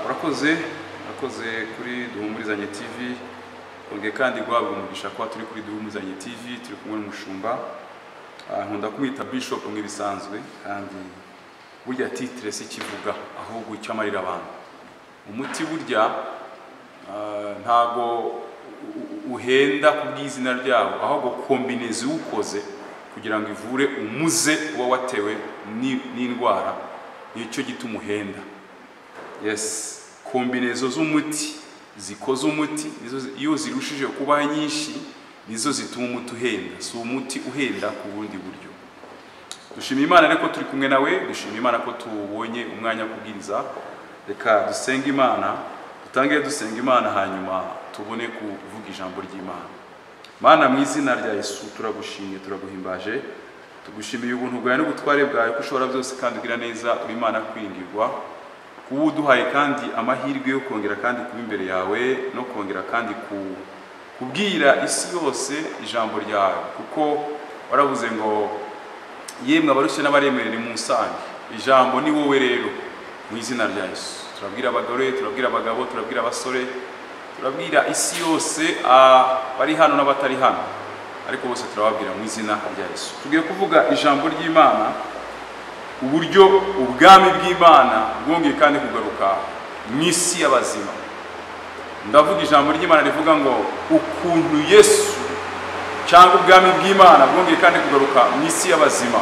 Urakoze kuri Duhumurizanye TV. Ongeye kandi guhabwa umugisha kwa turi kuri Duhumurizanye TV, turi kumwe n'umushumba. Nkunda kumwita Bishop nk'ibisanzwe, kandi burya titre si kivuga ahubwo icyo amarira abantu. Umuti burya ntago uhenda kubw'izina ryawo, ahubwo kombinezi ukoze kugira ngo ivure umuze uba watewe n'indwara, nicyo gituma uhenda. Yes, kombinezo z'umuti zikoze umuti iyo zirushije kuba nyinshi nizo zituma umuti uhenda, si umuti uhenda ku bundi buryo. Dushimira Imana reko turi kumwe nawe, dushimira Imana ko tubonye umwanya kubwiriza. Reka dusenga Imana, dutangiye dusenga Imana hanyuma tubone kuvuga ijambo ry'Imana. Mana, mu izina rya Yesu turagushimye, turaguhimbaje, tugushimiye ubuntu bwawe n'ubutware bwawe ko ushobora byose kandi ugira neza, uri Imana kwiringirwa. Kuba uduhaye kandi amahirwe yo kongera kandi kuba imbere yawe no kongera kandi kubwira isi yose ijambo ryawe, kuko waravuze ngo yemwe abarushye n'abaremerere mu nsange. Ijambo ni wowe rero, mu izina rya Yesu turabwira abagore, turabwira abagabo, turabwira abasore, turabwira isi yose, bari hano n'abatari hano, ariko bose turababwira mu izina rya Yesu. Tugiye kuvuga ijambo ry'Imana, uburyo ubwami bw'Imana bwongeye kandi kugaruka mu isi y'abazima. Ndavuga ijambo ry'Imana rivuga ngo ukuntu Yesu cyangwa ubwami bw'Imana bwongeye kandi kugaruka mu isi y'abazima.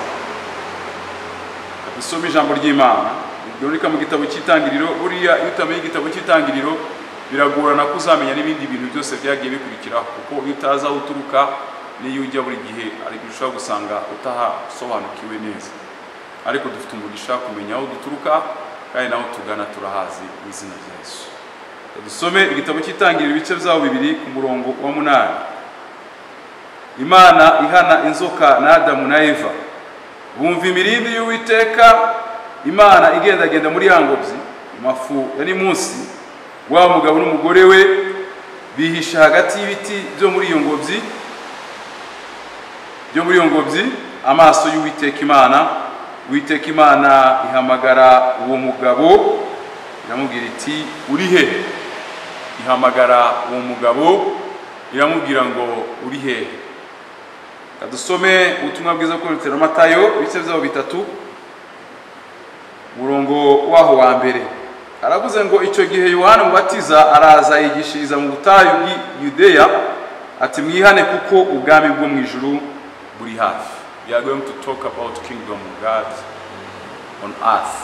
Dusome ijambo ry'Imana riboneka mu gitabo cy'Itangiriro. Buriya iyo utamenye igitabo cy'Itangiriro biragorana kuzamenya n'ibindi bintu byose byagiye bikurikiraho, kuko iyo utazi aho uturuka n'iyo ujya buri gihe ari ushobora gusanga utahasobanukiwe neza. Ariko dufite umugisha kumenya aho duturuka kandi naho tugana turahazi mu izina rya Yesu. Dusome igitabo cy'Itangiriro ibice byaho 2 ku murongo wa 8. Imana ihana inzoka na Adamu na Eva. Bumva imirindi y'Uwiteka, Imana igendagenda muri hangobyi mafu ya munsi. Wa mugabo n'umugore we bihisha hagati y'ibiti byo muri iyo ngobyi, amaso y'Uwiteka Imana. Uwiteka Imana ihamagara uwo mugabo, iramubwira iti uri he? Ihamagara uwo mugabo, iramubwira ngo uri he? Kadusome ubutumwa bwiza bw'Urutero Matayo ibice byaho 3 murongo waho wa mbere. Aravuze ngo icyo gihe Yohana Umubatiza araza yigishiriza mu butayu bw'i Yudeya ati mwihane kuko ubwami bwo mu ijuru buri hafi. We are going to talk about kingdom of God on earth.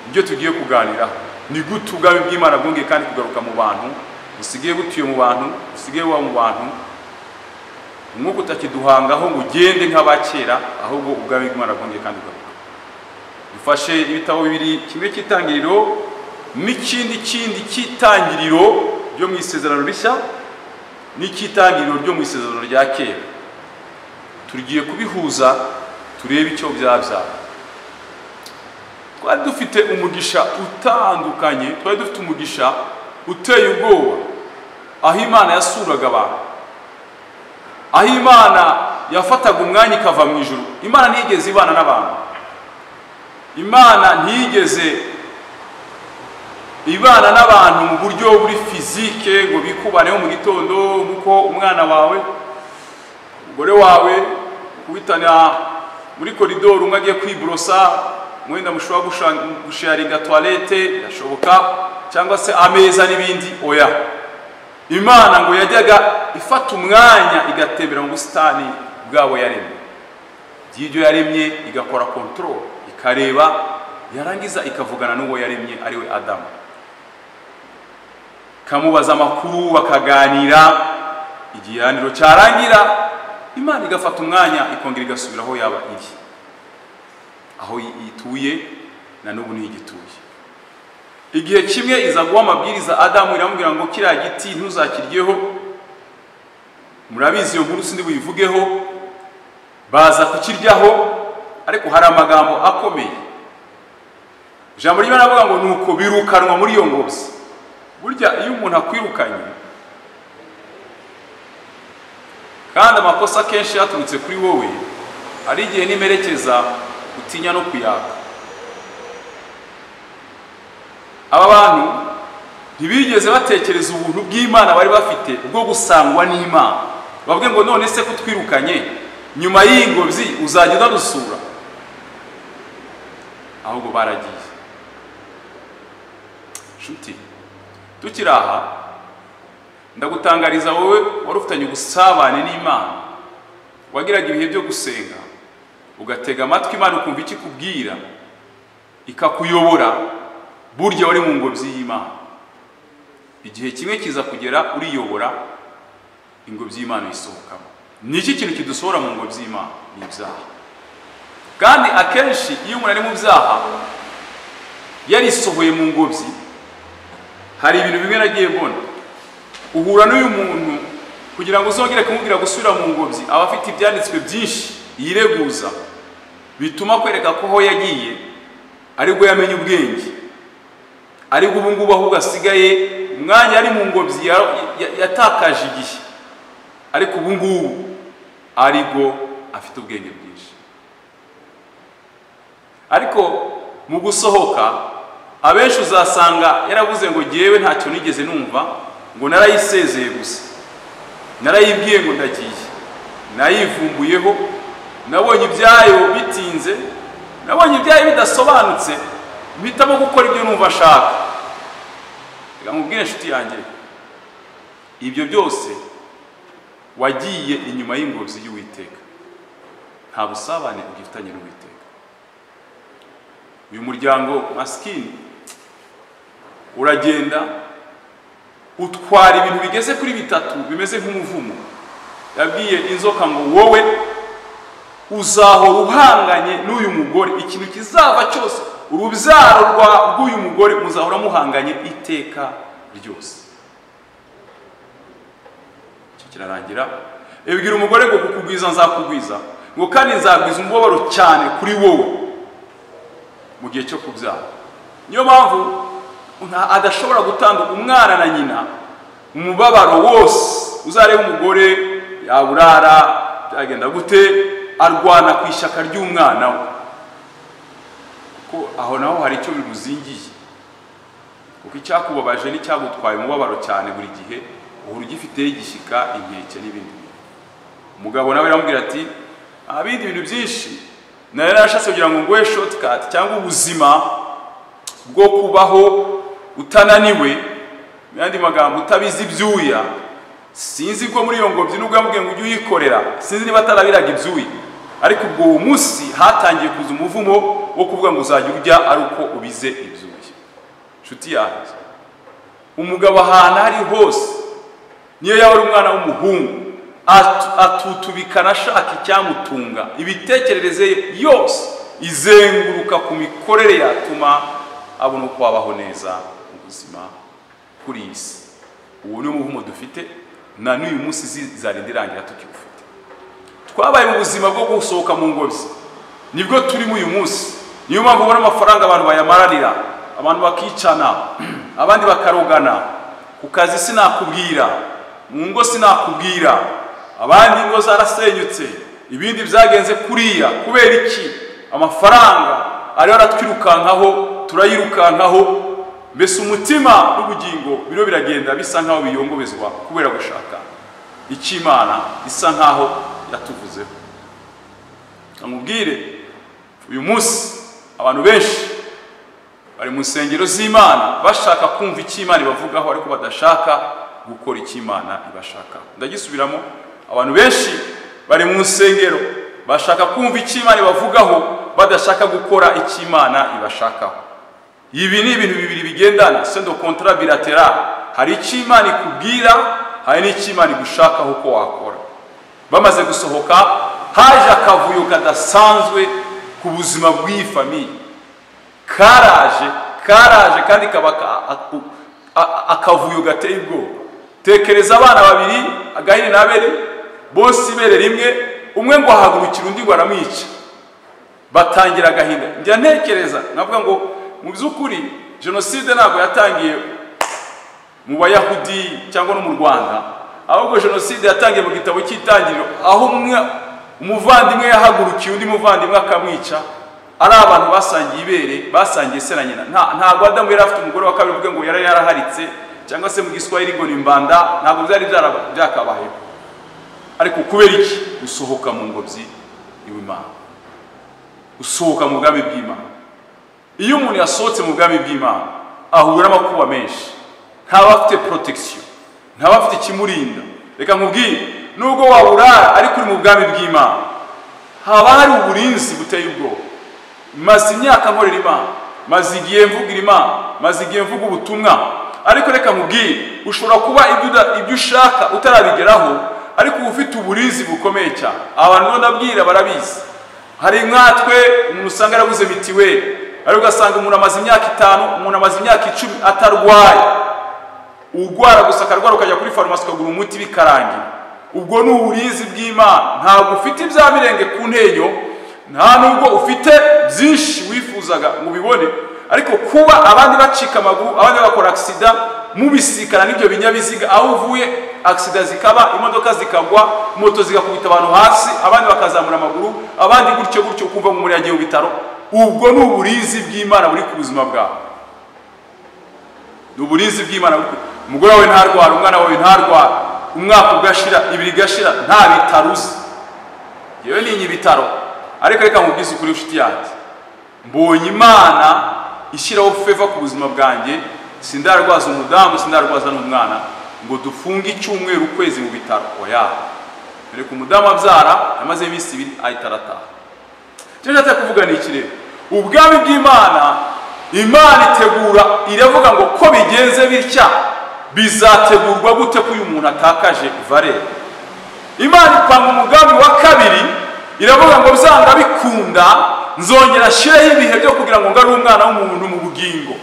Ibyo tugiye kuganira ni gute ubwami bw'Imana bwongeye kandi kugaruka mu bantu, busigaye butuye mu bantu, busigaye buba mu bantu, nk'uko utakiduhangaho ngo ugende nk'abakera, ahubwo ubwami bw'Imana bwongeye kandi kugaruka. Dufashe ibitabo 2, kimwe cy'Itangiriro n'ikindi cy'Itangiriro ryo mu Isezerano Rishya n'icy'Itangiriro ryo mu Isezerano rya kera. Tugiye kubihuza turebe icyo byabya. Twari dufite umugisha utandukanye, twari dufite umugisha uteye ubwoba, aho Imana yasuraga abantu, aho Imana yafataga umwanya ikava mu ijuru. Imana ntiyigeze ibana n'abantu, Imana ntiyigeze ibana n'abantu mu buryo buri fizike ngo bikubaneho mu gitondo nk'uko umwana wawe, umugore wawe kubitana muri koridoro umwe agiye kwibrosa, mwenda mushobora gusharinga toilette birashoboka, cyangwa se ameza n'ibindi. Oya, Imana ngo yajyaga ifata umwanya igatembera mu busitani bwabo yaremye, by'ibyo yaremye igakora control, ikareba, yarangiza ikavugana n'uwo yaremye ari we Adamu, kamubaza amakuru bakaganira. Igihaniro cyarangira, Imana igafata umwanya ikongera igasubira aho yaba iri, aho ituye na n'ubu ni igituye. Igihe kimwe iza guha amabwiriza Adamu, iramubwira ngo kiriya giti ntuzakiryeho. Murabizi iyo nkuru sindi buyivugeho. Baza kukiryaho, ariko hari amagambo akomeye. Ijambo ry'Imana avuga ngo nuko birukanwa muri iyo ngobyi. Burya iyo umuntu akwirukanye kandi amakosa kenshi yaturutse kuri wowe, ari igihe nimerekeza utinya no kuyaka. aba bantu ntibigeze batekereza ubuntu bw'Imana bari bafite bwo gusangwa n'Imana. Bavuge ngo none se kutwirukanye nyuma y'ingobyi uzajya udusura? Ahubwo baragiye. Nshuti, tukiri aha ndagutangariza wowe wari ufitanye ubusabane n'Imana, wagiraga ibihe byo gusenga, ugatega amatwi Imana ukumva iki kubwira, ikakuyobora, burya wari mu ngobyi y'Imana. Igihe kimwe kiza kugera uriyobora, ingobyi y'Imana isohokamo. Ni iki kintu kidusohora mu ngobyi y'Imana? Ni ibyaha. Kandi akenshi iyo umuntu ari mu byaha yarisohoye mu ngobyi, hari ibintu bimwe nagiye mbona. Uhura n'uyu muntu kugira ngo uzongere kumubwira gusubira mu ngobyi, aba afite ibyanditswe byinshi yireguza bituma kwereka ko ho yagiye aribwo yamenye ubwenge, aribwo ubu ngubu ahubwo asigaye umwanya ari mu ngobyi yatakaje igihe, ariko ubu ngubu aribwo afite ubwenge bwinshi. Ariko mu gusohoka abenshi uzasanga yaravuze ngo jyewe ntacyo nigeze numva, ngo narayisezeye gusa, narayibwiye ngo ndagiye, nayivumbuyeho, nabonye ibyayo bitinze, nabonye ibyayo bidasobanutse, mpitamo gukora ibyo numva nshaka. Reka nkubwire nshuti yanjye, ibyo byose wagiye inyuma y'ingobyi y'Uwiteka, nta busabane ugifitanye n'Uwiteka. Uyu muryango maskini uragenda utwara ibintu bigeze kuri bitatu bimeze nk'umuvumo. Yabwiye inzoka ngo wowe uzahora uhanganye n'uyu mugore, ikintu kizava cyose urubyaro rw'uyu mugore muzahora muhanganye iteka ryose. Icyo kirarangira, ebwira umugore ngo kukugwiza nzakugwiza, ngo kandi nzagwiza umubabaro cyane kuri wowe mu gihe cyo kubyara. Niyo mpamvu adashobora gutandukanya umwana na nyina, umubabaro wose. Uzareba umugore yaburara byagenda gute, arwana ku ishyaka ry'umwana we, kuko aho naho hari icyo bimuzingiye. Kuko icyakubabaje n'icyagutwaye umubabaro cyane buri gihe uhora ugifiteho igishyika, inkeke n'ibindi. Umugabo nawe aramubwira ati abindi bintu byinshi nari narashatse kugira ngo nguhe shortcut cyangwa ubuzima bwo kubaho utananiwe, mu yandi magambo utabizi ibyuya. Sinzi ko muri iyo ngobyi nubwo yamubwiye ngo ujye uyikorera, sinzi niba atarabiraga ibyuya, ariko ubwo uwo munsi hatangiye kuza umuvumo wo kuvuga ngo uzajya urya ari uko ubize ibyuya. Nshuti yanjye, umugabo ahantu ari hose, niyo yaba ari umwana w'umuhungu, atutubikana ashaka icyamutunga, ibitekerereze yose izenguruka ku mikorere yatuma abona uko wabaho neza mu buzima kuri iyi si. Uwo ni umuvumo dufite, na n'uyu munsi zizarinda irangira tukibufite. Twabaye mu buzima bwo gusohoka mu ngobyi, nibwo turimo uyu munsi. Niyo mpamvu ubona amafaranga abantu bayamararira, abantu bakicana, abandi bakarogana, ku kazi sinakubwira, mu ngo sinakubwira, abandi ingo zarasenyutse, ibindi byagenze kuriya. Kubera iki? Amafaranga ariyo aratwirukankaho, turayirukankaho, mbese umutima n'ubugingo biro biragenda bisa nkaho biyongobezwa kubera gushaka icy'Imana isa nkaho yatuvuzeho. Amubwire uyu munsi abantu benshi bari mu nsengero z'Imana bashaka kumva icy'Imana ibavugaho, ariko badashaka gukora icy'Imana ibashaka. Ndagisubiramo, abantu benshi bari mu nsengero bashaka kumva icy'Imana ibavugaho, badashaka gukora icy'Imana ibashakaho. Ibi ni ibintu bibiri bigendana, c'est un contrat bilatéral. Hari icy'Imana ikubwira, hari n'icy'Imana igushakaho uko wakora. Bamaze gusohoka, haje akavuyo kadasanzwe ku buzima bw'iyi famiye. Karaje kandi kaba akavuyo gateye ubwoba. Tekereza abana babiri, Agahini na Abeli, bose ibere rimwe, umwe ngo ahagurukira undi ngo aramwica. Batangira agahinda. Njya ntekereza navuga ngo mu by'ukuri jenoside ntabwo yatangiye mu Bayahudi cyangwa no mu Rwanda, ahubwo jenoside yatangiye mu gitabo cy'Itangiriro, aho umuvandimwe yahagurukiye undi muvandimwe akamwica, ari abantu basangiye ibere, basangiye se na nyina. Ntabwo Adamu yari afite umugore wa kabiri uvuge ngo yari yaraharitse, cyangwa se mu Giswahili ngo ni mbanda, ntabwo byari byakabayeho. Ariko kubera iki? Gusohoka mu ngobyi y'Imana, usohoka mu bwami bw'Imana. Iyo umuntu yasohotse mu bwami bw'Imana ahura n'amakuba menshi, ntaba afite protection, ntaba afite ikimurinda. Reka nkubwire, nubwo wabura ariko uri mu bwami bw'Imana, haba hari uburinzi buteye ubwoba. Maze imyaka nkorera Imana, maze igihe mvugira Imana, maze igihe mvuga ubutumwa, ariko reka nkubwire, ushobora kuba ibyo ushaka utarabigeraho, ariko ufite uburinzi bukomeye cyane. Abantu ndabwira barabizi. Hari nkatwe umuntu usanga yarabuze mitiweli, ariko ugasanga umuntu amaze imyaka 5, umuntu amaze imyaka 10 atarwaye. Ugwara gusa akarwara ukajya kuri farumasi ukagura umuti bikarangira. Ubwo ni uburinzi bw'Imana. Ntabwo ufite ibya mirenge ku ntenyo, nta nubwo ufite byinshi wifuzaga ngo bibone, ariko kuba abandi bacika amaguru, abandi bakora accident, mubisikana n'ibyo binyabiziga, aho uvuye accident zikaba, imodoka zikagwa, moto zigakubita abantu hasi, abandi bakazamura amaguru, abandi gutyo gutyo kumva ngo muri yagiye mu bitaro. Ubwo ni uburinzi bw'Imana buri ku buzima bwawe. Ni uburinzi bw'Imana. Umugore wawe ntarwara, umwana wawe ntarwara, umwaka ugashira, ibiri gashira, nta bitaruzi. Yewe ni ibitaro. Ariko reka nkubwize ukuri ufite yanjye, mbonye Imana ishyiraho favor ku buzima bwanjye. Sindarwaza umudamu, sindarwaza n'umwana ngo dufunge icyumweru ukwezi mu bitaro. Oya, reka umudamu abyara amaze iminsi 2 ahita arataha. Cyo ndata kuvuga ni iki rero? Ubwami bw'Imana, Imana itegura, iravuga ngo ko bigenze bitya bizategurwa gute ko uyu muntu atakaje valeur. Imana ipanga umugambi wa kabiri, iravuga ngo bizanga bikunda nzongera shireho ibihe byo kugira ngo ngari umwana w'umuntu mu bugingo,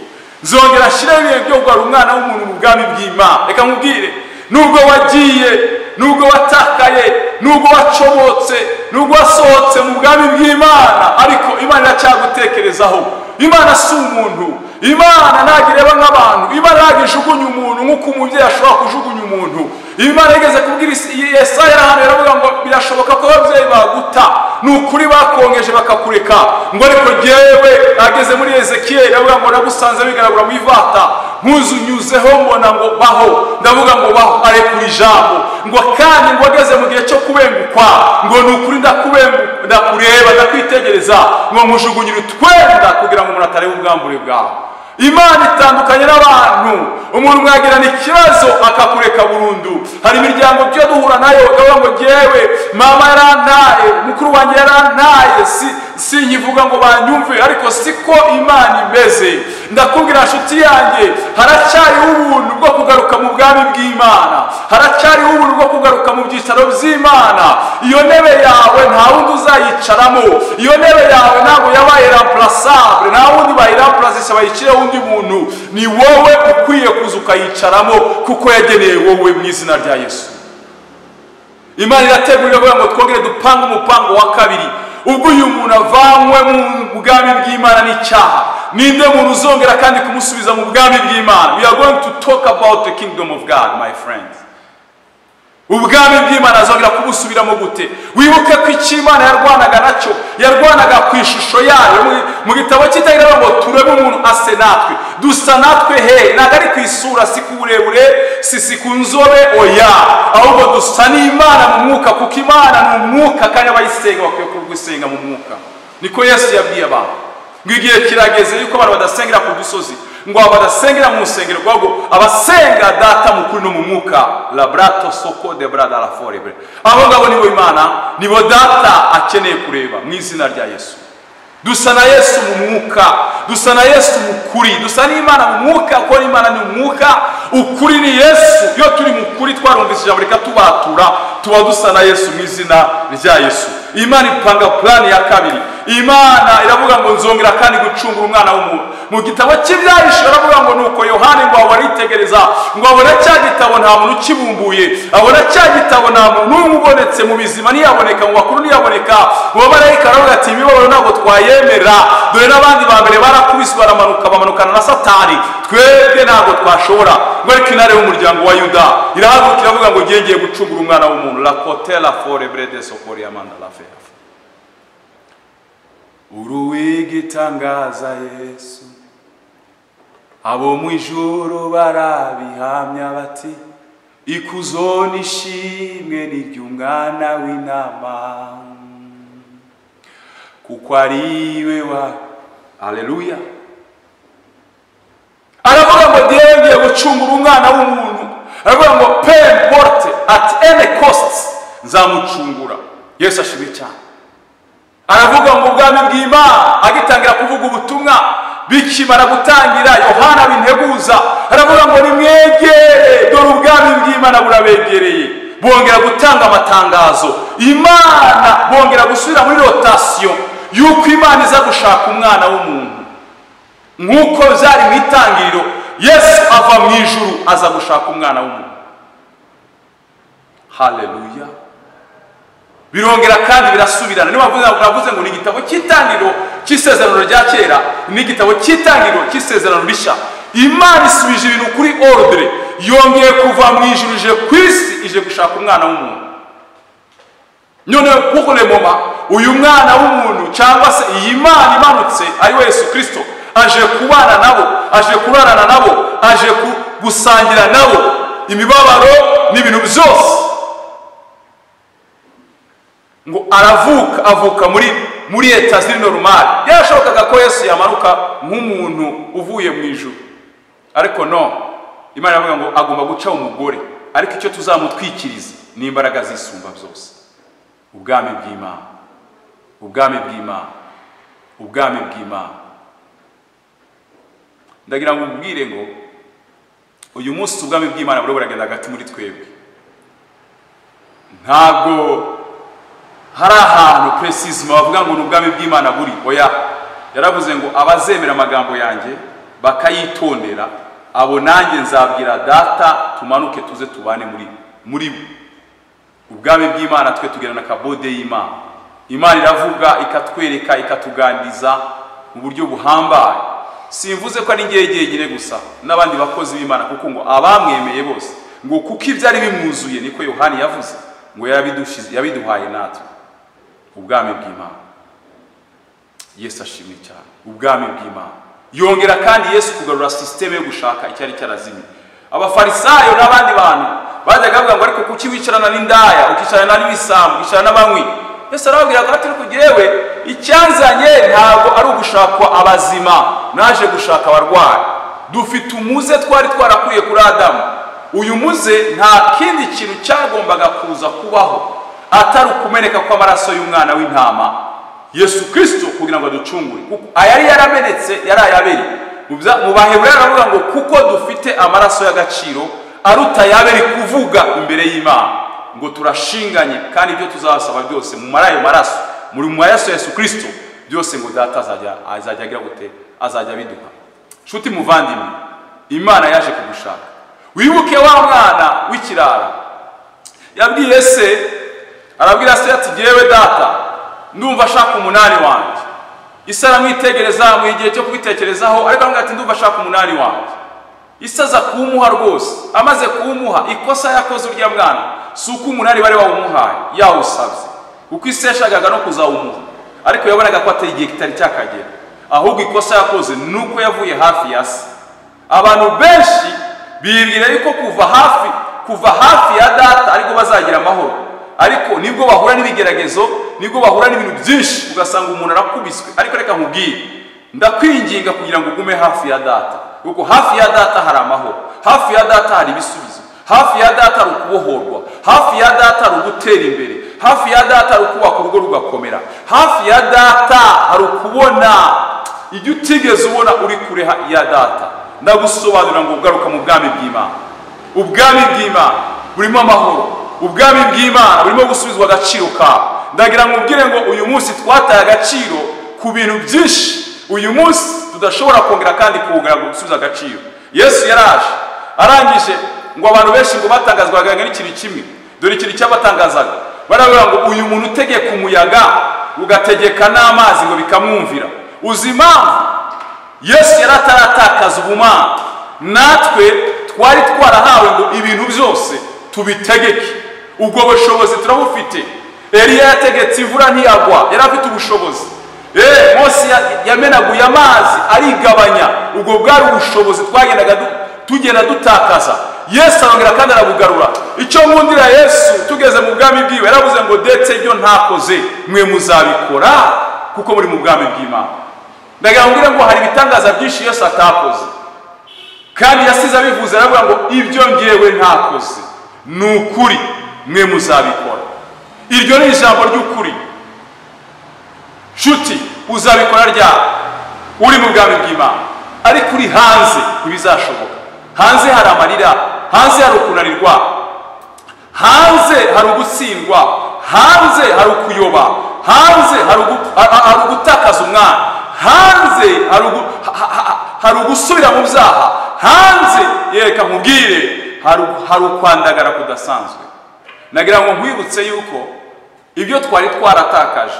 nzongera shireho ibihe byo kugira umwana w'umuntu mu bwami bw'Imana. Reka nkubwire, nubwo wagiye, nubwo watakaye, nubwo wacomotse, nubwo wasohotse mu bwami bw'Imana, ariko Imana iracyagutekerezaho. Imana si umuntu. Imana ntabwo ireba nk'abantu. Imana ntabwo ijugunya umuntu nk'uko umubyeyi ashobora kujugunya umuntu. Imana igeze kubwira Yesaya hano, iravuga ngo birashoboka ko ababyeyi baguta, ni ukuri bakongeje bakakureka, ngo ariko jyewe ageze muri Ezekiyeli iravuga ngo nagusanze bigaragura mu ivata, nkuzunyuzeho mbona ngo baho, ndavuga ngo baho, arekura ijambo ngo kandi ngo ageze mu gihe cyo kubengukwa, ngo ni ukuri ndakureba ndakwitegereza, ngo nkujugunyira utwenda kugira ngo umuntu atareba ubwambure bwawe. Imana itandukanye n'abantu. Umuntu mwagirana ikibazo akakureka burundu. Hari imiryango byo duhura nayo ukavuga ngo jyewe mama yarantaye, mukuru wanjye yarantaye, si nyivuga ngo banyumve, ariko siko Imana imeze. Ndakubwira nshuti yanjye, haracyariho ubuntu bwo kugaruka mu bwami bw'Imana, haracyariho ubuntu bwo kugaruka mu byicaro by'Imana. Iyo ntebe yawe nta wundi uzayicaramo, iyo ntebe yawe ntabwo yabaye remplaçable, nta wundi bayiramplace bayicireho undi muntu. Ni wowe ukwiye kuza ukayicaramo, kuko yageneye wowe mu izina rya Yesu. Imana irategurira kugira ngo twongere dupange umupango wa kabiri. Ubwo uyu muntu avanywe mu bwami bw'Imana n'icyaha, ninde muntu uzongera kandi kumusubiza mu bwami bw'Imana? We are going to talk about the kingdom of God, my friends. Ubwami bw'Imana azongera kubusubiramo gute? Wibuke ko icyo Imana yarwanaga nacyo, yarwanaga ku ishusho yayo. Mu gitabo cy'Itangiriro ngo turebe umuntu ase natwe, dusa natwe he, ntabwo ari ku isura, si ku burebure, si ku nzobe, oya, ahubwo dusa n'Imana mu mwuka, kuko Imana ni umwuka kandi abayisenga bakwiye kugusenga mu mwuka. Niko Yesu yabwiye abantu ngo igihe kirageze yuko abantu badasengera ku dusozi, ngo abadasengera mu rusengero rwabo, abasenga data mukuru no mu mwuka. Labrato soko de brada la forever. Abo ngabo nibo Imana, nibo data akeneye kureba mu izina rya Yesu. Dusa na Yesu mu mwuka, dusa na Yesu mu kuri, dusa n'Imana mu mwuka, kuko Imana ni umwuka, ukuri ni Yesu. Iyo turi mu kuri twarumvise ijambo reka tubatura, tuba dusa na Yesu mu izina rya Yesu. Imana ipanga plan ya kabiri. Imana iravuga ngo nzongera kandi gucungura umwana w'umuntu. Mu gitabo cy'Ibyahishuwe aravuga ngo nuko Yohani ngo abaritegereza, ngo abona cya gitabo nta muntu ukibumbuye, abona cya gitabo nta muntu n'umwe ubonetse mu bizima, ntiyaboneka mu bakuru, ntiyaboneka mu bamarayika. Aravuga ati imibabaro ntabwo twayemera, dore n'abandi ba mbere barakubiswe baramanuka, bamanukana na Satani, twebwe ntabwo twashobora. Ngo ariko intare y'umuryango wa Yuda irahaguruka iravuga ngo ngiye gucungura umwana w'umuntu. La kotela forebre de sokori amanda la fe. uruwigitangaza Yesu. Abo mu ijuru barabihamya bati ikuzo n'ishimwe ni ry'umwana w'intama, kuko ariwe wa Haleluya. Aravuga ngo ngiye gucungura umwana w'umuntu, aravuga ngo pay morte at any cost, nzamucungura. Yesu ashimwe cyane. Aravuga ngo ubwami bw'Imana, agitangira kuvuga ubutumwa bikimara gutangira, Yohana binteguza aravuga ngo nimwegere, dore ubwami bw'Imana burabegereye. Bongera gutanga amatangazo, Imana bongera gusubira muri rotation yuko Imana iza gushaka umwana w'umuntu. Nkuko byari mu itangiriro, Yesu ava mu ijuru aza gushaka umwana w'umuntu. Haleluya. Birongera kandi birasubirana. Niba navuze ngo ni igitabo cy'itangiriro cy'isezerano rya kera, ni igitabo cy'itangiriro cy'isezerano rishya. Imana isubije ibintu kuri ordre, yongeye kuva mu ijuru ije ku isi, ije gushaka umwana w'umuntu. None kuko le moma uyu mwana w'umuntu cyangwa se iyi Imana imanutse ari we Yesu Kristo, aje kubana nabo, aje kurarana nabo, aje gusangira nabo imibabaro n'ibintu byose. Ngo avuka muri eta ziri normal. Yashobokaga ko Yesu yamanuka nk'umuntu uvuye mu ijuru, ariko no, Imana iravuga ngo agomba guca umugore, ariko icyo tuzamutwikiriza ni imbaraga zisumba byose. Ubwami bw'Imana, ubwami bw'Imana, ubwami bw'Imana. Ndagira ngo mbwire ngo uyu munsi ubwami bw'Imana buri buragenda hagati muri twebwe. Ntabwo hari ahantu precisement bavuga ngo n'ubwami bw'Imana buri. Oya, yaravuze ngo abazemera amagambo yanjye bakayitondera, abo nanjye nzabwira Data tumanuke tuze tubane muri bo. Ubwami bw'Imana twe tugerana kabode y'Imana. Imana iravuga, ikatwereka, ikatuganiriza mu buryo buhambaye. Simvuze ko ari ngegegere gusa n'abandi bakozi b'Imana, kuko ngo abamwemeye bose, ngo kuko ibyari bimwuzuye, niko Yohani yavuze, ngo yabiduhaye natwe. Ubwami bw'Imana. Yesu ashimwe cyane. Ubwami bw'Imana. Yongera kandi Yesu kugarura systeme yo gushaka icyari cyarazimye. Abafarisayo n'abandi bantu bajyaga bavuga ngo ariko kuki wicarana n'indaya, ukicarana n'ibisambo, ukicarana n'abanywi? Yesu arababwira ko ati kugirewe icyanzanye ntabwo ari ugushakwa abazima, naje gushaka abarwayi. Dufite umuze twari twarakuriye kuri Adamu. Uyu muze nta kindi kintu cyagombaga kuza kubaho atari ukumeneka kw'amaraso y'umwana w'intama Yesu Kristo, kugira ngo aducungure. Kuko ayari yaramenetse yari ayaberi. Mu Baheburayo aravuga ngo kuko dufite amaraso y'agaciro aruta yaberi kuvuga imbere y'Imana, ngo turashinganye kandi ibyo tuzasaba byose mu marayo maraso, muri mu maraso Yesu Kristo, byose ngo Data azajya agira gute, azajya biduha. Nshuti muvandimwe, Imana yaje kugushaka. Wibuke wa mwana w'ikirara yabwiye se, arabwira se ati girewe Data, ndumva ashaka umunani wanjye. Ise aramwitegereza mu gihe cyo kubitekerezaho, ariko aramubwira ati ndumva ashaka umunani wanjye. Ise aza kuwumuha rwose. Amaze kuwumuha, ikosa yakoze urya mwana si uko umunani bari wawumuhaye yawusabye, kuko ise yashakaga no kuzawumuha, ariko yabonaga ko atari igihe kitari cyakagera. Ahubwo ikosa yakoze nuko yavuye hafi ya se. Abantu benshi bibwira yuko kuva hafi ya Data ariko bazagira amahoro, ariko nibwo bahura n'ibigeragezo, nibwo bahura n'ibintu byinshi, ugasanga umuntu arakubiswe. Ariko reka nkubwire, ndakwinginga kugira ngo ugume hafi ya Data, kuko hafi ya Data hari amahoro, hafi ya Data hari ibisubizo, hafi ya Data hari ukubohorwa, hafi ya Data hari ugutera imbere, hafi ya Data hari ukubaka urugo rugakomera, hafi ya Data hari ukubona ibyo utigeze ubona uri kure ya Data. Ndagusobanurira ngo ugaruka mu bwami bw'Imana. Ubwami bw'Imana burimo amahoro, ubwami bw'Imana burimo gusubizwa agaciro kawe. Ndagira ngo ubwire ngo uyu munsi twataye agaciro ku bintu byinshi, uyu munsi tudashobora kongera kandi kuwugara gusubiza agaciro. Yesu yaraje arangije ngo abantu benshi ngo batangazwaga n'ikintu kimwe. Dore ikintu cyabatangazaga, baravuga ngo uyu muntu utegeka umuyaga ugategeka n'amazi ngo bikamwumvira. Uzi impamvu? Yesu yarataratakaza ubumana, natwe twari twarahawe ngo ibintu byose tubitegeke. Ubwo bushobozi turabufite. Eliya yategetse imvura ntiyagwa, yari afite ubushobozi. Mose yamenaguye amazi arigabanya, ubwo bwari ubushobozi tugenda dutakaza. Yesu arongera kandi arabugarura. Icyo nkundira Yesu tugeze mu bwami bwiwe yaravuze ngo ndetse ibyo ntakoze mwe muzabikora kuko muri mu bwami bw'Imana. Ndagira ngo hari ibitangaza byinshi Yesu atakoze kandi yasize abivuze, aravuga ngo ibyo ngewe ntakoze ni ukuri mwe muzabikora. Iryo ni ijambo ry'ukuri. Nshuti, uzabikora ryari? Uri mu bwami bw'Imana. Ariko uri hanze ntibizashoboka. Hanze hari amarira, hanze hari ukunanirwa, hanze hari ugutsindwa, hanze hari ukuyoba, hanze hari ugutakaza umwana, hanze hari ugusubira mu byaha, hanze yereka nkubwire hari ukwandagara kudasanzwe. Nagira ngo nkwibutse yuko ibyo twari twaratakaje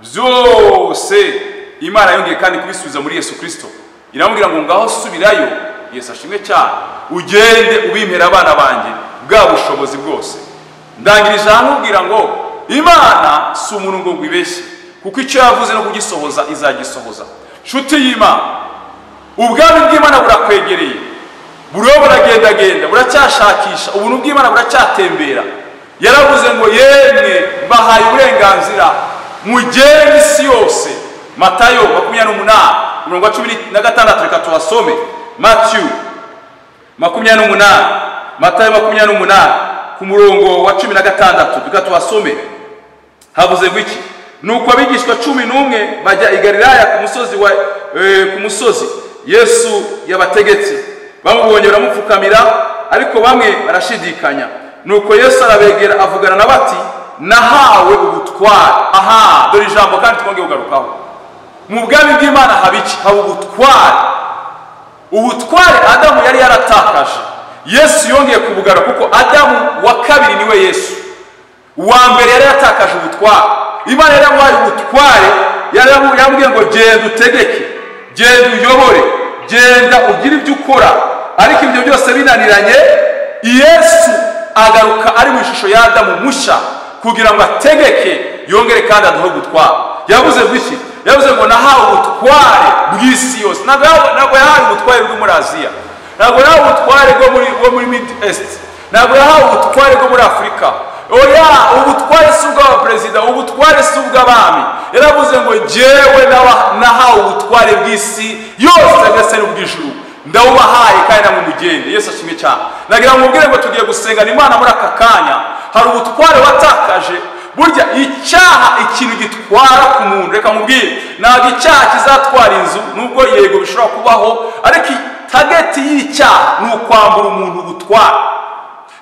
byose Imana yongeye kandi kubisubiza muri Yesu Kristo. Iramubwira ngo ngaho subirayo, Yesu ashimwe cyane, ugende ubimpera abana banjye bwa bushobozi bwose. Ndangirije ahamubwira ngo Imana si umuntu ngo ngwibeshye, kuko icyo yavuze no kugisohoza izagisohoza. Nshuti y'Imana, ubwami bw'Imana burakwegereye, buriho buragendagenda, buracyashakisha, ubuntu bw'Imana buracyatembera. Yaravuze ngo yemwe mbahaye uburenganzira mugende isi yose. Matayo 28:16, reka tubasome. Matthew 28, Matayo 28 ku murongo wa 16, reka tubasome. Havuze ngo iki? Nuko abigishwa 11 bajya i Galilaya ku musozi Yesu yabategetse. Bamubonye baramupfukamira, ariko bamwe barashidikanya. Nuko Yesu arabegera avugana na bati, nahawe ubutware. Aha, dore ijambo kandi twongeye kugarukaho. Mu bwami bw'Imana habiki haba ubutware. Ubutware Adamu yari yaratakaje, Yesu yongeye kubugarura, kuko Adamu wa kabiri niwe Yesu. Uwa mbere yari yatakaje ubutware. Imana yari yamuhaye ubutware, yamubwiye ngo genda utegeke, genda uyobore, genda ugire ibyo ukora. Ariko ibyo byose binaniranye, Yesu agaruka ari mu ishusho ya Adamu musha kugira ngo ategeke, yongere kandi aduhe ubutware. Yavuze iki? Yavuze ngo nahawe ubutware bw'isi yose. Ntabwo yahawe ubutware bwo muri Aziya, ntabwo yahawe ubutware bwo muri Middle East, ntabwo yahawe ubutware bwo muri Afurika. Oya, ubutware si ubw'abaperezida, ubutware si ubw'abami. Yaravuze ngo jewe nahawe ubutware bw'isi yose ndetse n'ubw'ijuru, ndawubahaye kandi namumugende. Yesu ashimwe cyane. Nagira ngo mubwire ngo tugiye gusengana Imana muri aka kanya. Hari ubutware watakaje. Burya icyaha ikintu gitwara ku muntu, reka mubwire, ntabwo icyaha kizatwara inzu, nubwo yego bishobora kubaho, ariko tageti y'icyaha ni ukwambura umuntu ubutware.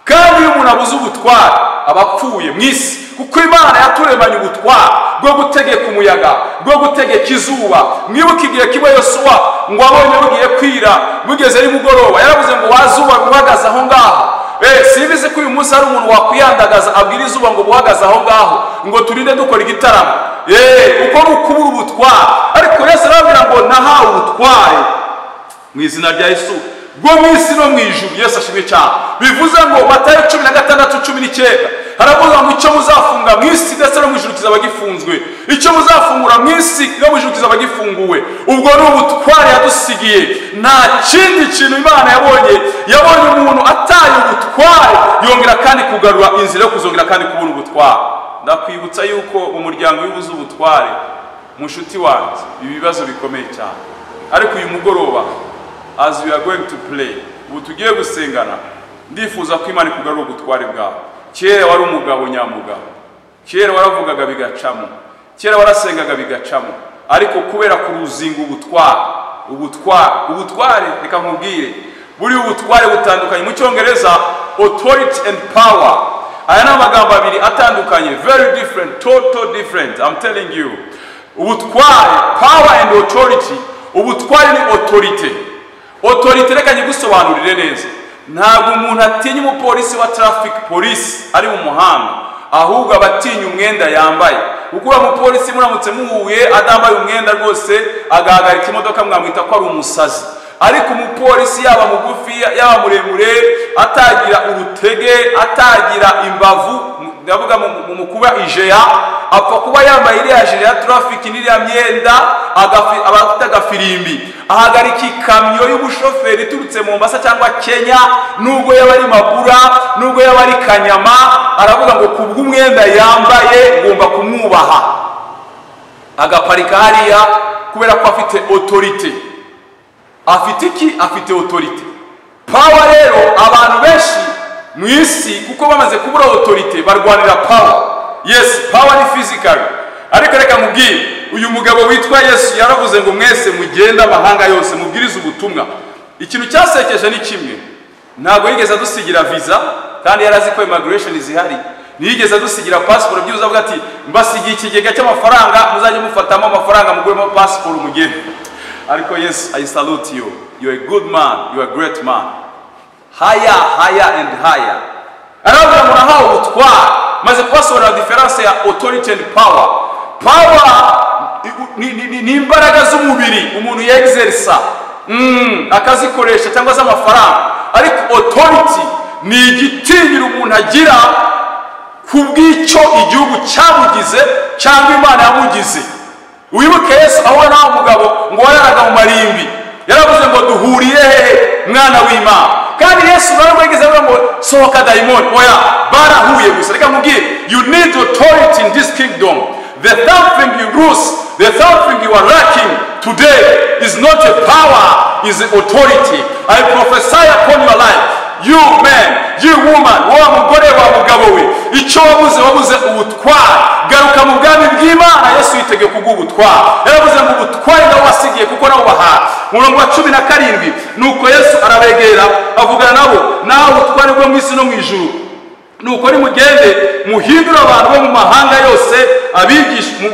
Kandi iyo umuntu abuze ubutware aba apfuye mu isi, kuko Imana yaturemanye ubutware bwo gutegeka umuyaga, bwo gutegeka izuba. Mwibuke igihe kimwe Yosuwa ngo abonye bugiye kwira, bugeze ari mugoroba, yaravuze ngo wazuba uhagaze aho ngaho. Sibizi ko uyu munsi hari umuntu wakwiyandagaza abwira izuba ngo buhagaze aho ngaho ngo turinde dukora igitaramo. Uko ni ukubura ubutware. Ariko Yesu arababwira ngo nahawe ubutware mu izina rya Yesu bwo mu isi no mu ijuru. Yesu ashimwe cyane. Bivuze ngo Matayo 16:19 haravuga ngo icyo muzafunga mu isi ndetse no mu ijuru kizaba gifunzwe, icyo muzafungura mu isi no mu ijuru kizaba gifunguwe. Ubwo ni ubutware yadusigiye. Nta kindi kintu Imana yabonye umuntu ataye ubutware, yongera kandi kugarura inzira yo kuzongera kandi kubona ubutware. Ndakwibutsa yuko umuryango w'ubuze ubutware, mushuti wanjye, ibibazo bikomeye cyane. Ariko uyu mugoroba, as we are going to pray, ubu tugiye gusengana, ndifuza ko Imana ikugarura ubutware bwawe. Kera wari umugabo nyamugabo, kera waravugaga bigacamo, kera warasengaga bigacamo, ariko kubera kuruzinga ubutware, reka nkubwire, buri ubutware butandukanye. Mu Cyongereza authority and power, aya ni amagambo abiri atandukanye, very different, total different. I'm telling you, ubutware, power and authority. Ubutware ni authority. Authority reka nyigusobanurire neza. Ntabwo umuntu atinya umupolisi wa traffic police ari mu muhanda, ahubwo abatinya umwenda yambaye. Kuko uwo mupolisi muramutse muhuye adambaye umwenda rwose agahagarika imodoka mwamwita ko ari umusazi. Ariko umupolisi yaba mugufi yaba muremure, atagira urutege, atagira imbavu, ndavuga mu kuba ijeya apfa kuba yambaye iriya jire ya traffic n'iriya myenda abafite agafirimbi ahagarika ikamyo y'ubushoferi iturutse mu Mombasa cyangwa Kenya, nubwo yaba ari Magura, nubwo yaba ari Kanyama, aravuga ngo kubw'umwenda yambaye ngomba kumwubaha, agaparika hariya kubera ko afite autorité. Afite iki? Afite autorité. Power rero abantu benshi mu isi kuko bamaze kubura autorité barwanira power. Yes, power ni physical. Ariko reka mubwire, uyu mugabo witwa Yesu yaravuze ngo mwese mugenda amahanga yose mubwiriza ubutumwa. Ikintu cyasekeje ni kimwe, ntago yigeze adusigira visa kandi yarazi ko immigration zihari. Niyigeze adusigira passport byuza avuga ati mbasigiye ikigega cy'amafaranga muzajye mufatamo amafaranga muguremo passport mugende. Ariko yes, I salute you. You are a good man, you are a great man. Higher, higher and higher. Aravuga ngo nahawe ubutware, maze kubasobanurira difference ya authority and power. Power ni imbaraga z'umubiri umuntu yexersa akazikoresha cyangwa se amafaranga, ariko authority ni igitinyiro umuntu agira kubw'icyo igihugu cyamugize cyangwa Imana yamugize. Wibuke Yesu aho naho mugabo ngo wararaga mu marimbi yaravuze ngo duhuriye mwana w'Imana, kandi Yesu nawe yigeze avuga ngo sohoka daimoni. Oya, barahuye gusa. Reka mubwire, you need authority in this kingdom. The third thing you lose, the third thing you are lacking today is not a power, is authority. I prophesy upon your life, you man, you woman, wa mugore wa mugabo we, icyo wabuze ubutware. Garuka mu bwami bw'Imana. Yesu yitegeye kubw'ubutware. Yaravuze ngo ubutware nawe wasigiye kuko nawe ubahaye. Murongo wa 17 nuko Yesu arabegera avugana nabo, nawe ubutware bwo mu isi no mu ijuru nuko nimugende muhindura abantu bo mu mahanga yose abigishwa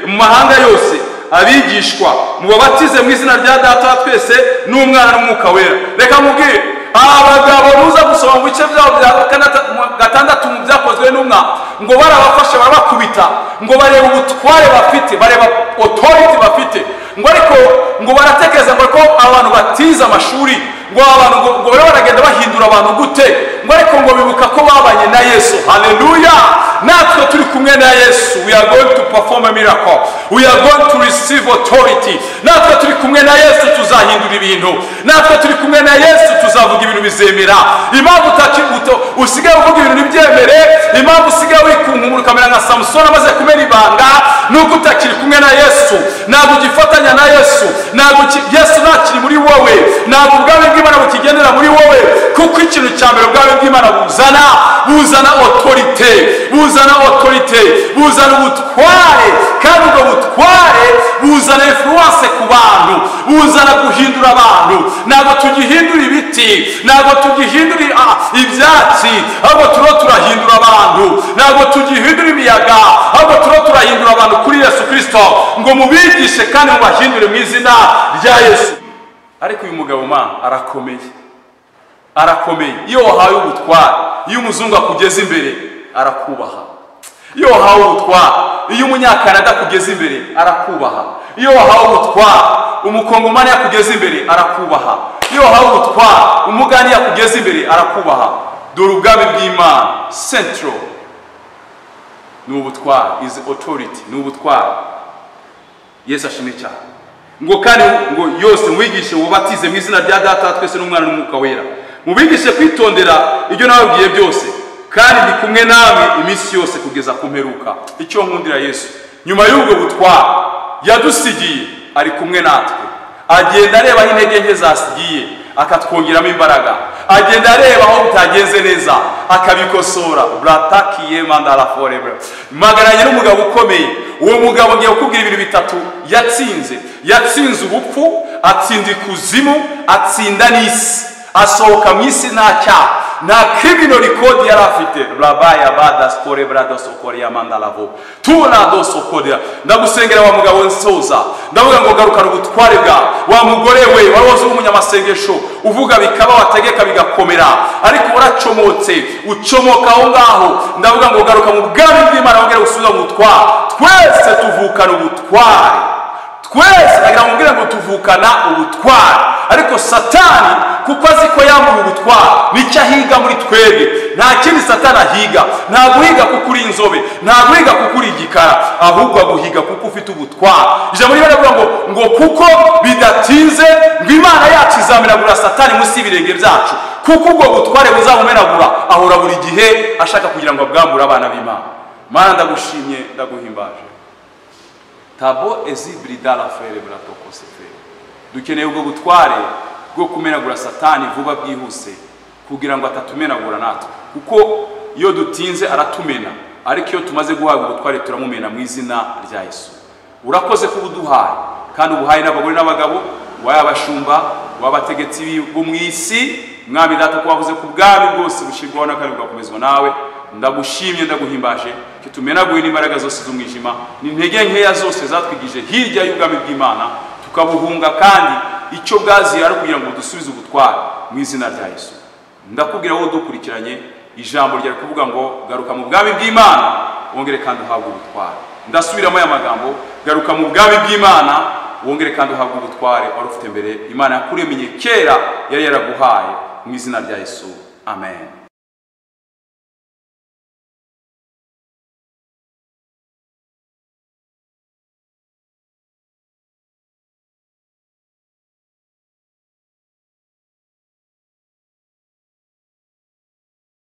mu mahanga yose abigishwa mubabatize mu izina rya Data wa twese n'Umwana n'Umwuka wera. Reka mubwire abagabo nuza gusoma mu bice byabo bya 6 mu byakozwe n'umwa ngo barabafashe barabakubita ngo bareba ubutware bafite, bareba authority bafite, ngo ariko ngo baratekereza ngo ko abantu batiza amashuri ngo abantu ngo baragenda bahindura abantu gute, ngo ariko ngo bibuka ko babanye na Yesu. Hallelujah. Natwe turi kumwe na Yesu, we are going to perform a miracle, we are going to receive authority. Natwe turi kumwe na Yesu tuzahindura ibintu, natwe turi kumwe na Yesu tuzavuga ibintu bizemera. Impamvu usigaye uvuga ibintu nibyemere, impamvu usigaye wikunkumura kamera nka Samson amaze kumena ibanga, nuko utakiri kumwe na Yesu, ntabwo ugifatanya na Yesu, ntabwo Yesu ntakiri muri wowe, ntabwo ubwami bw'Imana bukigendera muri wowe. Kuko ikintu cya mbere ubwami bw'Imana buzana autorité, buzana ubutware, kandi ubwo butware buzana influence ku bantu, buzana guhindura abantu. Ntabwo tugihindura ibiti, ntabwo tugihindura ibyatsi, ahubwo turahindura abantu. Ntabwo tugihindura imiyaga, ahubwo turahindura abantu kuri Yesu Kristo, ngo mubigishe kandi mubahindure mu izina rya Yesu. Ariko uyu mugabo arakomeye. Iyo wahawe ubutware, iyo umuzungu akugeze imbere arakubaha. Iyo wahawe ubutware, iyo umunyakanada akugeze imbere arakubaha. Iyo wahawe ubutware, umukongomani yakugeze imbere arakubaha. Iyo wahawe ubutware, umugani yakugeze imbere arakubaha. Dore ubwami bw'Imana central ni ubutware, is authority, ni ubutware. Yesu ashimwe cyane. Ngo kandi ngo yose mwigishe mubatize mu izina rya Data twese n'Umwana n'Umwuka wera, mubigishe kwitondera ibyo nababwiye byose, kandi ndi kumwe namwe iminsi yose kugeza ku mperuka. Icyo nkundira Yesu, nyuma y'ubwo butware yadusigiye, ari kumwe natwe. Agenda areba aho intege nke zasigiye akatwongeramo imbaraga, agenda areba aho bitagenze neza akabikosora. Bratakiye mandala forever. Magaranye n'umugabo ukomeye. Uwo mugabo ngiye kukubwira ibintu bitatu yatsinze ubupfu, atsinda ikuzimu, atsinda n'isi, asohoka mu isi nta cyaha, nta criminal record yari afite. Rabaya bada skore brado sokore ya mandalavo tuna do sokore. Ndagusengera wa mugabo nsoza, ndavuga ngo garukana ubutware bwa wa mugore we waroze umunyamasengesho, uvuga bikaba wategeka bigakomera, ariko uracomotse ucomoka aho ngaho. Ndavuga ngo garuka mu bwami bw'Imana wongere gusubiza mu butware. Twese tuvukana ubutware, twese nagira mubwire ngo tuvukana ubutware, ariko Satani kuko azi ko yambuye ubutware. Nicyo ahiga muri twebwe, nta kindi Satani ahiga. Nta guhiga kuko uri inzobe, nta guhiga kuko uri igikara, ahubwo aguhiga kuko ufite ubutware. Ijambo rivuga ngo kuko bidatinze ngo Imana yacu izamenagura Satani munsi y'ibirenge byacu, kuko ubwo butware buzamumenagura. Ahora buri gihe ashaka kugira ngo abwambure abana b'Imana. Mana ndagushimye, ndaguhimbaje. Tabo ezibrida la fere bratoko sefe. Dukeneye ubwo butware bwo kumenagura Satani vuba bwihuse kugira ngo atatumenagura natwe, kuko iyo dutinze aratumena, ariko iyo tumaze guhabwa ubutware turamumena mu izina rya Yesu. Urakoze kuba uduhaye, kandi ubuhaye n'abagore n'abagabo, wayabashumba, wabategetsi bo mu isi. Mwami data ko wavuze ku bwami bwose bushirwaho na kandi bugakomezwa nawe. Ndagushimye, ndaguhimbaje ko tumenaguye n'imbaraga zose z'umwijima n'intege nkeya zose zatwigije hirya y'ubwami bw'Imana, tukabuhunga kandi icyo bwaziye ari kugira ngo dusubize ubutware mu izina rya Yesu. Ndakubwira wowe dukurikiranye, ijambo ryari kuvuga ngo garuka mu bwami bw'Imana wongere kandi uhabwe ubutware. Ndasubiramo aya magambo, garuka mu bwami bw'Imana wongere kandi uhabwe ubutware wari ufite mbere Imana yakuremeye kera yari yaraguhaye, mu izina rya Yesu. Amen.